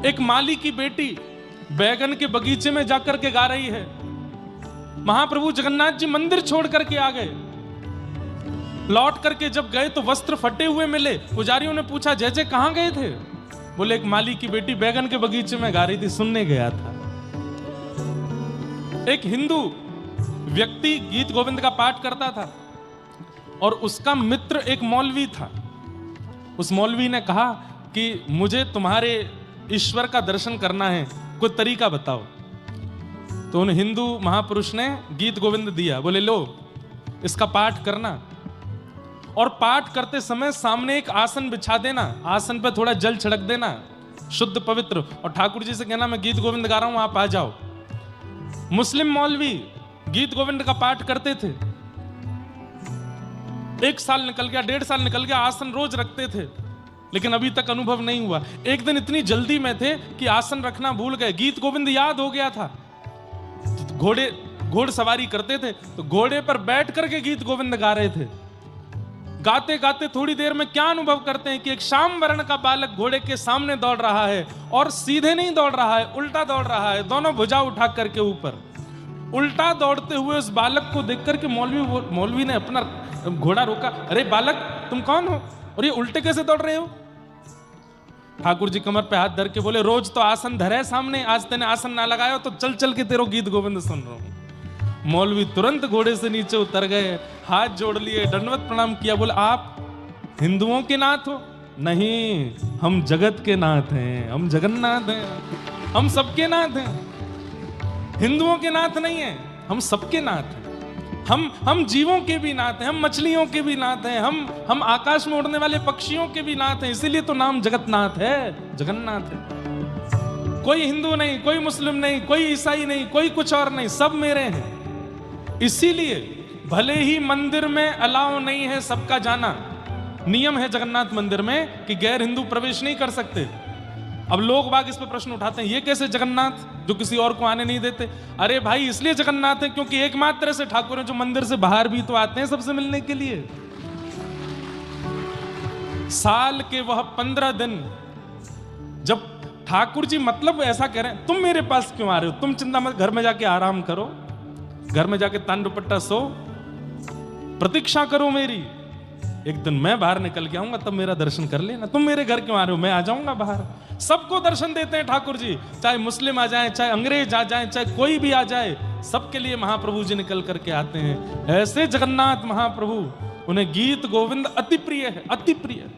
एक माली की बेटी बैगन के बगीचे में जाकर के गा रही है। महाप्रभु जगन्नाथ जी मंदिर छोड़ करके आ गए। लौट करके जब गए तो वस्त्र फटे हुए मिले। पुजारियों ने पूछा, जय जय कहां गए थे? बोले, एक माली की बेटी बैगन के बगीचे में गा रही थी, सुनने गया था। एक हिंदू व्यक्ति गीत गोविंद का पाठ करता था और उसका मित्र एक मौलवी था। उस मौलवी ने कहा कि मुझे तुम्हारे ईश्वर का दर्शन करना है, कोई तरीका बताओ। तो उन हिंदू महापुरुष ने गीत गोविंद दिया। बोले, लो इसका पाठ करना और पाठ करते समय सामने एक आसन बिछा देना, आसन पे थोड़ा जल छिड़क देना, शुद्ध पवित्र, और ठाकुर जी से कहना मैं गीत गोविंद गा रहा हूं, आप आ जाओ। मुस्लिम मौलवी गीत गोविंद का पाठ करते थे। 1 साल निकल गया, 1.5 साल निकल गया, आसन रोज रखते थे, लेकिन अभी तक अनुभव नहीं हुआ। एक दिन इतनी जल्दी में थे कि आसन रखना भूल गए। गीत गोविंद याद हो गया था। घोड़ सवारी करते थे तो घोड़े पर बैठ करके गीत गोविंद गा रहे थे। गाते गाते थोड़ी देर में क्या अनुभव करते हैं कि एक श्याम वर्ण का बालक घोड़े के सामने दौड़ रहा है, और सीधे नहीं दौड़ रहा है, उल्टा दौड़ रहा है, दोनों भुजा उठा करके ऊपर। उल्टा दौड़ते हुए उस बालक को देख करके मौलवी ने अपना घोड़ा रोका। अरे बालक, तुम कौन हो और ये उल्टे कैसे दौड़ रहे हो? ठाकुर जी कमर पे हाथ धर के बोले, रोज तो आसन धरे सामने, आज तेने आसन ना लगाया तो चल चल के तेरो गीत गोविंद सुन रहा हूं। मौलवी तुरंत घोड़े से नीचे उतर गए, हाथ जोड़ लिए, दंडवत प्रणाम किया। बोले, आप हिंदुओं के नाथ हो? नहीं, हम जगत के नाथ हैं, हम जगन्नाथ हैं, हम सबके नाथ हैं। हिंदुओं के नाथ नहीं है, हम सबके नाथ हैं। हम जीवों के भी नाथ हैं, हम मछलियों के भी नाथ हैं, हम आकाश में उड़ने वाले पक्षियों के भी नाथ हैं। इसीलिए तो नाम जगतनाथ है, जगन्नाथ है। कोई हिंदू नहीं, कोई मुस्लिम नहीं, कोई ईसाई नहीं, कोई कुछ और नहीं, सब मेरे हैं। इसीलिए भले ही मंदिर में अलाउ नहीं है सबका जाना, नियम है जगन्नाथ मंदिर में कि गैर हिंदू प्रवेश नहीं कर सकते। अब लोग बाग इस पे प्रश्न उठाते हैं, ये कैसे जगन्नाथ जो किसी और को आने नहीं देते? अरे भाई, इसलिए जगन्नाथ है क्योंकि एकमात्र ऐसे ठाकुर हैं जो मंदिर से बाहर भी तो आते हैं सबसे मिलने के लिए। साल के वह 15 दिन जब ठाकुर जी मतलब ऐसा कह रहे हैं, तुम मेरे पास क्यों आ रहे हो? तुम चिंता मत, घर में जाके आराम करो, घर में जाके तान दुपट्टा सो, प्रतीक्षा करो मेरी। एक दिन मैं बाहर निकल के आऊंगा, तब मेरा दर्शन कर लेना। तुम मेरे घर क्यों आ रहे हो? मैं आ जाऊंगा बाहर। सबको दर्शन देते हैं ठाकुर जी, चाहे मुस्लिम आ जाए, चाहे अंग्रेज आ जाए, चाहे कोई भी आ जाए, सबके लिए महाप्रभु जी निकल करके आते हैं। ऐसे जगन्नाथ महाप्रभु, उन्हें गीत गोविंद अति प्रिय है, अति प्रिय।